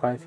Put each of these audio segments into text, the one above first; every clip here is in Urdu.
5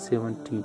17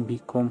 BCom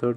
3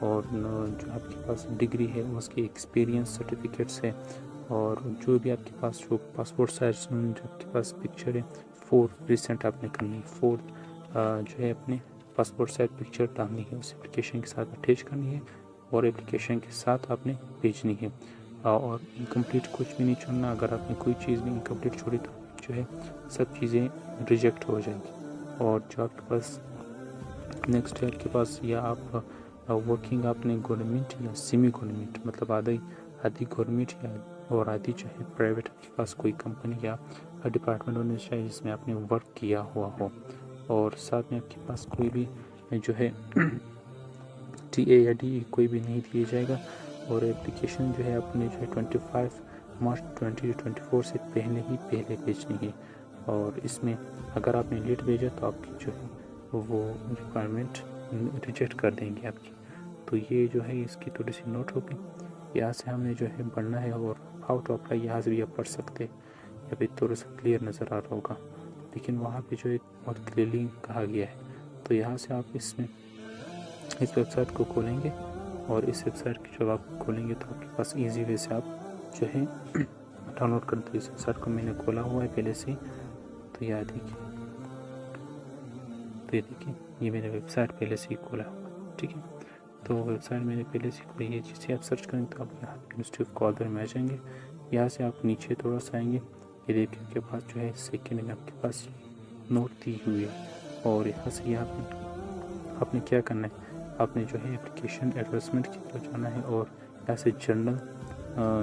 اور جو آپ کے پاس ڈگری ہے اس کی ایکسپیرینس سرٹیفکیٹس ہے، اور جو بھی آپ کے پاس جو پاسپورٹ سائز جو آپ کے پاس پکچر ہے 4 ریسنٹ آپ نے کرنی ہے، 4 جو ہے اپنے پاسپورٹ سائز پکچر ڈالنی ہے، اس اپلیکیشن کے ساتھ اٹیچ کرنی ہے اور اپلیکیشن کے ساتھ آپ نے بھیجنی ہے، اور انکمپلیٹ کچھ بھی نہیں چھوڑنا۔ اگر آپ نے کوئی چیز بھی انکمپلیٹ چھوڑی تو جو ہے سب چیزیں ریجیکٹ ہو جائیں گی۔ اور جو آپ کے پاس نیکسٹ ہے آپ کے پاس، یا آپ ورکنگ آپ نے گورنمنٹ یا سیمی گورنمنٹ، مطلب آدھی گورنمنٹ یا اور آدھی چاہے پرائیویٹ آپ کے پاس کوئی کمپنی یا ڈپارٹمنٹ ہونا چاہیے جس میں آپ نے ورک کیا ہوا ہو، اور ساتھ میں آپ کے پاس کوئی بھی جو ہے ٹی اے یا ڈی اے کوئی بھی نہیں دیا جائے گا، اور اپلیکیشن جو ہے اپنے جو ہے 25 مارچ 2024 سے پہلے بھیجنی ہے، اور اس میں اگر آپ نے لیٹ بھیجا تو آپ کی جو ہے وہ ریکوائرمنٹ ریجیکٹ کر دیں گے آپ کی۔ تو یہ جو ہے اس کی تھوڑی سی نوٹ ہوگی، یہاں سے ہم نے جو ہے پڑھنا ہے، اور ہاؤ ٹو اپلائی یہاں سے بھی آپ پڑھ سکتے ہیں، یا پھر تھوڑا سا کلیئر نظر آ رہا ہوگا، لیکن وہاں پہ جو ایک بہت کلیئرلی کہا گیا ہے۔ تو یہاں سے آپ اس ویب سائٹ کو کھولیں گے، اور اس ویب سائٹ کی جب آپ کھولیں گے تو آپ کے پاس ایزی وے سے آپ جو ہے ڈاؤن لوڈ کرتے ہیں۔ اس ویب سائٹ کو میں نے کھولا ہوا ہے پہلے سے، تو یہ دیکھیں یہ میرے ویب سائٹ پہلے سے ہی کھولا ہوا ہے، ٹھیک ہے۔ تو ویب سائٹ میں نے پہلے سے کھولی ہے، جسے آپ سرچ کریں تو آپ یہاں یونیورسٹی آف کالبر میں آ جائیں گے۔ یہاں سے آپ نیچے تھوڑا سا آئیں گے، یہ دیکھیں آپ کے پاس جو ہے سیکنڈ میں آپ کے پاس نوٹ دی ہوئی ہے، اور یہاں سے یہاں پہ آپ نے کیا کرنا ہے، آپ نے جو ہے اپلیکیشن ایڈورٹائزمنٹ کی طرف جانا ہے، اور یہاں سے جنرل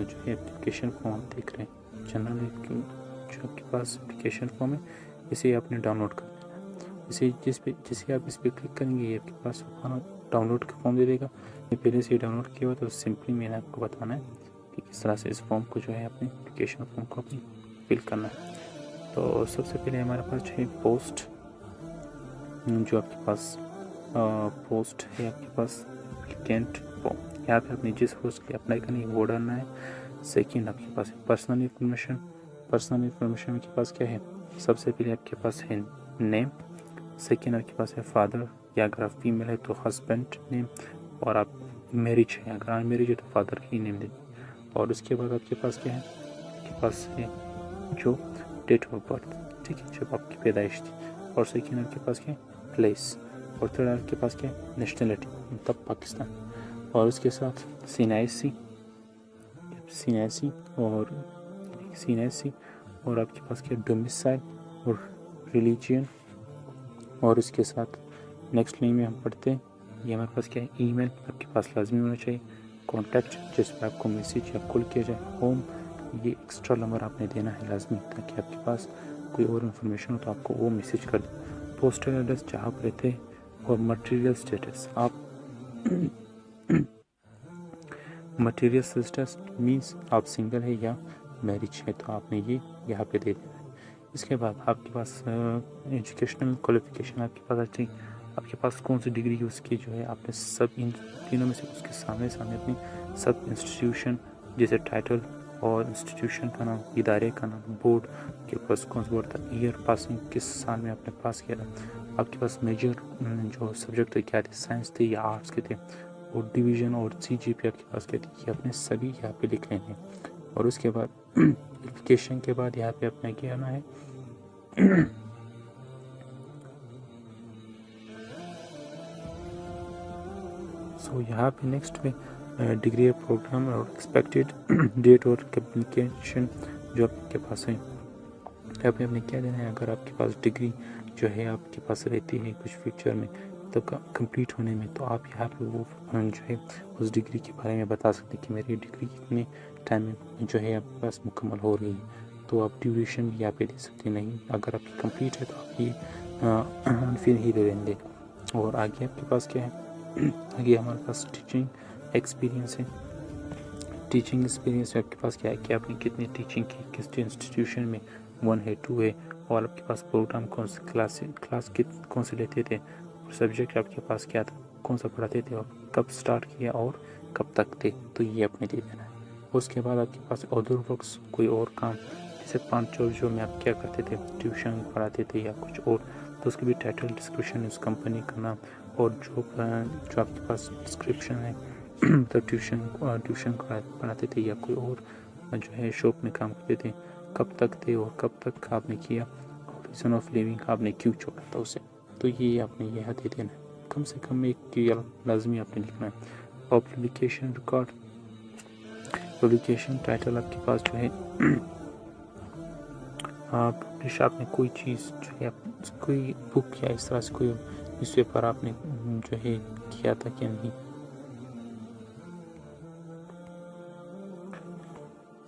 جو ہے اپلیکیشن فارم دیکھ رہے ہیں، جنرل جو آپ کے پاس اپلیکیشن فارم ہے اسے آپ نے ڈاؤن لوڈ کر لینا ہے۔ جسے آپ اس پہ کلک کریں گے یہ آپ کے پاس ڈاؤن لوڈ کا فارم دے دے گا۔ میں پہلے سے ڈاؤن لوڈ کیا ہوا تو سمپلی میں نے آپ کو بتانا ہے کہ کس طرح سے اس فارم کو جو ہے اپنے اپلیکیشن فارم کو اپنی فل کرنا ہے۔ تو سب سے پہلے ہمارے پاس جو ہے پوسٹ، جو آپ کے پاس پوسٹ ہے آپ کے پاس اپلیکینٹ فارم، یہاں پہ آپ نے جس پوسٹ کے لیے اپلائی کرنی ہے وہ ڈالنا ہے۔ سیکنڈ آپ کے پاس پرسنل انفارمیشن میں کے پاس کیا ہے، سب سے پہلے آپ کے پاس ہے نیم، سیکنڈ آپ کے پاس ہے فادر، یا اگر آپ فیمیل ہے تو ہسبینڈ نیم، اور آپ میرج ہے اگر ان میرج ہے تو فادر کی نیم دیں گے، اور اس کے بعد آپ کے پاس کیا ہے، آپ کے پاس ہے جو ڈیٹ آف برتھ، ٹھیک ہے، جب آپ کی پیدائش تھی، اور سیکنڈ آپ کے پاس کیا ہے پلیس، اور تھرڈ آپ کے پاس کیا ہے نیشنلٹی، مطلب پاکستان، اور اس کے ساتھ سی اور آپ کے پاس کیا ڈومیسائل اور ریلیجین، اور اس کے ساتھ نیکسٹ لائن میں ہم پڑھتے ہیں، یہ ہمارے پاس کیا ہے ای میل آپ کے پاس لازمی ہونا چاہیے، کانٹیکٹ جس پہ آپ کو میسیج یا کال کیا جائے، ہوم یہ ایکسٹرا نمبر آپ نے دینا ہے لازمی، تاکہ آپ کے پاس کوئی اور انفارمیشن ہو تو آپ کو وہ میسیج کر دیں، پوسٹل ایڈریس جہاں آپ رہتے ہیں، اور مٹیریل اسٹیٹس، آپ مٹیریل اسٹیٹس مینس آپ سنگل ہے یا میرج ہے، تو آپ نے یہ یہاں پہ دے دینا ہے۔ اس کے بعد آپ کے پاس ایجوکیشنل کوالیفیکیشن آپ کے پاس آتی ہے، آپ کے پاس کون سی ڈگری ہے اس کی جو ہے آپ نے سب ان تینوں میں سے اس کے سامنے اپنی سب انسٹیٹیوشن جیسے ٹائٹل اور انسٹیٹیوشن کا نام، ادارے کا نام، بورڈ کے پاس کون سا بورڈ تھا، ایئر پاسنگ کس سال میں آپ نے پاس کیا تھا، آپ کے پاس میجر جو سبجیکٹ تھے کیا تھے، سائنس تھے یا آرٹس کے تھے، اور ڈویژن اور سی جی پی آپ کے پاس کیا تھی، یہ اپنے سبھی یہاں پہ لکھ لینے ہیں۔ اور اس کے بعد اپلیکیشن کے بعد یہاں پہ اپنا کیا آنا ہے سو یہاں پہ نیکسٹ میں ڈگری پروگرام اور ایکسپیکٹڈ ڈیٹ اور کمیونیکیشن جو آپ کے پاس ہے، یہاں پہ آپ نے کیا دینا ہے، اگر آپ کے پاس ڈگری جو ہے آپ کے پاس رہتی ہے کچھ فیوچر میں تب کمپلیٹ ہونے میں، تو آپ یہاں پہ وہ جو ہے اس ڈگری کے بارے میں بتا سکتے کہ میری ڈگری کتنے ٹائم میں جو ہے آپ کے پاس مکمل ہو رہی ہے، تو آپ ڈیوریشن بھی یہاں پہ دے سکتے، نہیں اگر آپ کی کمپلیٹ ہے تو آپ یہ پھر ہی دے دیں گے۔ اور آگے آپ کے پاس کیا ہے، آگے ہمارے پاس ٹیچنگ ایکسپیرینس ہے، ٹیچنگ ایکسپیرینس آپ کے پاس کیا ہے کہ آپ نے کتنی ٹیچنگ کی، کس انسٹیٹیوشن میں، 1 ہے 2 ہے، اور آپ کے پاس پروگرام کون سے کلاس کون سے لیتے تھے، اور سبجیکٹ آپ کے پاس کیا تھا، کون سا پڑھاتے تھے، اور کب سٹارٹ کیا اور کب تک تھے، تو یہ اپنے دے دینا ہے۔ اس کے بعد آپ کے پاس ادر ورکس کوئی اور کام جیسے 5 میں آپ کیا کرتے تھے، ٹیوشن پڑھاتے تھے یا کچھ اور، تو اس کے بھی ٹائٹل ڈسکرپشن، اس کمپنی کا نام، اور جو آپ کے پاس ڈسکرپشن ہے مطلب ٹیوشن پڑھاتے تھے یا کوئی اور جو ہے شاپ میں کام کرتے تھے، کب تک تھے اور کب تک آپ نے کیا، اور ریزن آف لیونگ آپ نے کیوں چھوڑا تھا اسے. تو یہ آپ نے یہ دے دینا ہے. کم سے کم ایک لازمی آپ نے لکھنا ہے. پبلیکیشن ریکارڈ، پبلیکیشن ٹائٹل آپ کے پاس جو ہے پبلش آپ نے کوئی چیز جو ہے کوئی بک یا اس طرح سے کوئی نیوز پیپر آپ نے جو ہے کیا تھا کہ نہیں.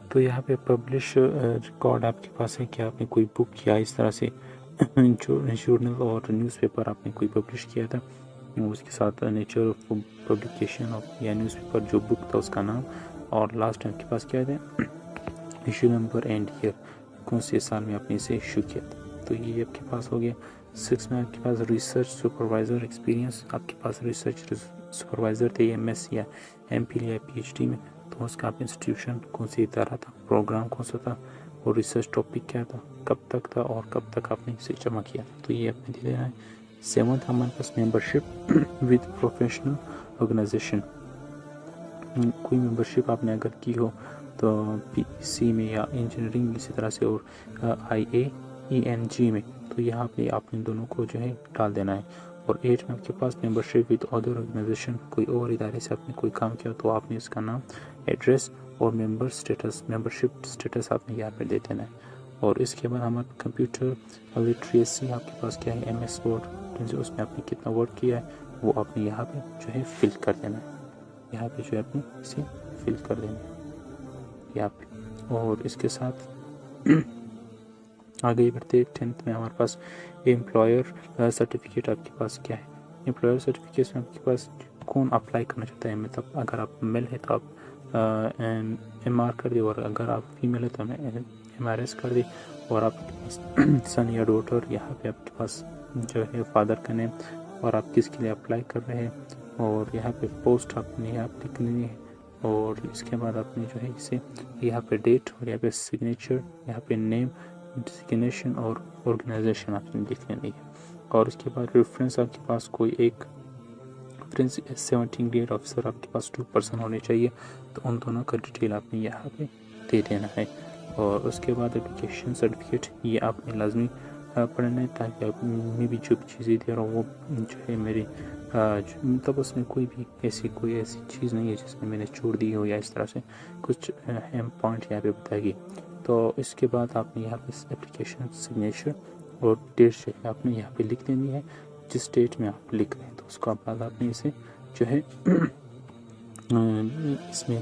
تو یہاں پہ پبلش ریکارڈ آپ کے پاس ہے کہ آپ نے کوئی بک یا اس طرح سے جورنل اور نیوز پیپر آپ نے کوئی پبلش کیا تھا، اس کے ساتھ نیچر آف پبلیکیشن آف یا نیوز پیپر جو بک تھا اس کا نام، اور لاسٹ آپ کے پاس کیا تھا ایشو نمبر اینڈ ایئر، کون سے سال میں آپ نے اسے ایشو کیا تھا. تو یہ آپ کے پاس ہو گیا. 6 میں آپ کے پاس ریسرچ سپروائزر ایکسپیرینس، آپ کے پاس ریسرچ سپروائزر تھے ایم ایس یا ایم پی یا پی ایچ ڈی میں، تو اس کا آپ انسٹیٹیوشن کون سی ادارہ تھا، پروگرام کون سا تھا، اور ریسرچ ٹاپک کیا تھا، کب تک تھا اور کب تک آپ نے اسے جمع کیا. تو یہ آپ نے دے دینا ہے. 7 ہمارے پاس ممبرشپ ود پروفیشنل آرگنائزیشن، کوئی ممبرشپ آپ نے اگر کی ہو تو پی سی میں یا انجینئرنگ اسی طرح سے، اور آئی اے ای این جی میں، تو یہاں پہ آپ نے دونوں کو جو ہے ڈال دینا ہے. اور 8 میں آپ کے پاس ممبرشپ ود ادر آرگنائزیشن، کوئی اور ادارے سے آپ نے کوئی کام کیا تو آپ نے اس کا نام، ایڈریس اور ممبر اسٹیٹس، ممبرشپ اسٹیٹس آپ نے یہاں پہ دے دینا ہے. اور اس کے بعد ہمارا کمپیوٹر لٹریسی آپ کے پاس کیا ہے، ایم ایس ورڈ، اس میں آپ نے کتنا ورک کیا ہے وہ آپ نے یہاں پہ جو ہے فل کر دینا ہے. یہاں پہ جو ہے آپ نے اسے فل کر دینا ہے یہاں پہ. اور اس کے ساتھ آگے بڑھتے 10 میں ہمارے پاس امپلائر سرٹیفکیٹ آپ کے پاس کیا ہے. امپلائر سرٹیفکیٹ میں آپ کے پاس کون اپلائی کرنا چاہتا ہے، مطلب اگر آپ میل ہے تو آپ ایم آر کر دیں، اور اگر آپ فیمیل ہے تو ایم آر ایس کر دیں. اور آپ کے پاس سن یا ڈاٹر، یہاں پہ آپ کے پاس جو ہے فادر کا نیم، اور آپ کس کے لیے اپلائی کر رہے ہیں، اور یہاں پہ پوسٹ آپ نے یہاں پہ لکھ لینی ہے. اور اس کے بعد آپ نے جو ہے اسے یہاں پہ ڈیٹ، اور یہاں پہ سگنیچر، یہاں پہ نیم، ڈیزگنیشن اور آرگنائزیشن آپ نے لکھ لینی ہے. اور اس کے بعد ریفرنس آپ کے پاس کوئی ایک ریفرنس 17 گریڈ آفیسر آپ کے پاس 2 پرسن ہونے چاہیے، تو ان دونوں کا ڈیٹیل آپ نے یہاں پہ دے دینا ہے. اور اس کے بعد اپلیکیشن سرٹیفکیٹ، یہ آپ نے لازمی پڑھنا ہے تاکہ آپ میں بھی جو چیزیں دے رہا ہوں وہ جو ہے میری مطلب اس میں کوئی ایسی چیز نہیں ہے جس میں نے چھوڑ دی ہو یا اس طرح سے کچھ اہم پوائنٹ یہاں پہ بتا گئی. تو اس کے بعد آپ نے یہاں پہ اپلیکیشن سگنیچر اور ڈیٹ جو ہے آپ نے یہاں پہ لکھ دینی ہے، جس ڈیٹ میں آپ لکھ رہے ہیں. تو اس کے بعد آپ نے اسے جو ہے اس میں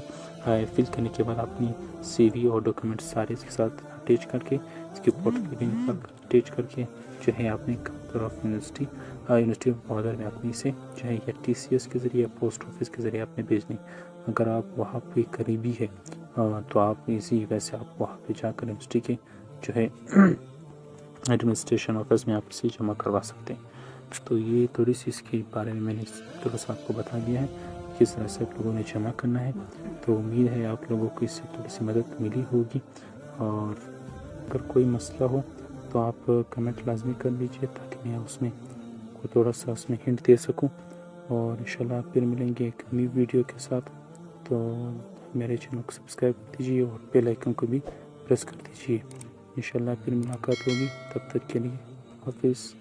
فل کرنے کے بعد اپنی سی وی اور ڈاکیومنٹ سارے اس کے ساتھ اٹیچ کر کے، اس کی فوٹو بھی نکال کر اٹیچ کر کے جو ہے آپ نے کاؤنٹر آف یونیورسٹی آف بہادر میں اپنی سے جو ہے یا ٹی سی ایس کے ذریعے، پوسٹ آفس کے ذریعے آپ نے بھیجنی. اگر آپ وہاں پہ قریبی ہے تو آپ اسی ویسے آپ وہاں پہ جا کر یونیورسٹی کے جو ہے ایڈمنسٹریشن آفس میں آپ اسے جمع کروا سکتے ہیں. تو یہ تھوڑی سی اس کے بارے میں نے تھوڑا سا آپ کو بتا دیا ہے کس طرح سے آپ لوگوں نے جمع کرنا ہے. تو امید ہے آپ لوگوں کو اس سے تھوڑی سی مدد ملی ہوگی، اور اگر کوئی مسئلہ ہو تو آپ کمنٹ لازمی کر لیجیے تاکہ میں اس میں کو تھوڑا سا اس میں ہنٹ دے سکوں. اور انشاءاللہ پھر ملیں گے ایک نئی ویڈیو کے ساتھ. تو میرے چینل کو سبسکرائب کر دیجیے اور بیل آئیکن کو بھی پریس کر دیجیے. انشاءاللہ پھر ملاقات ہوگی، تب تک کے لیے حافظ.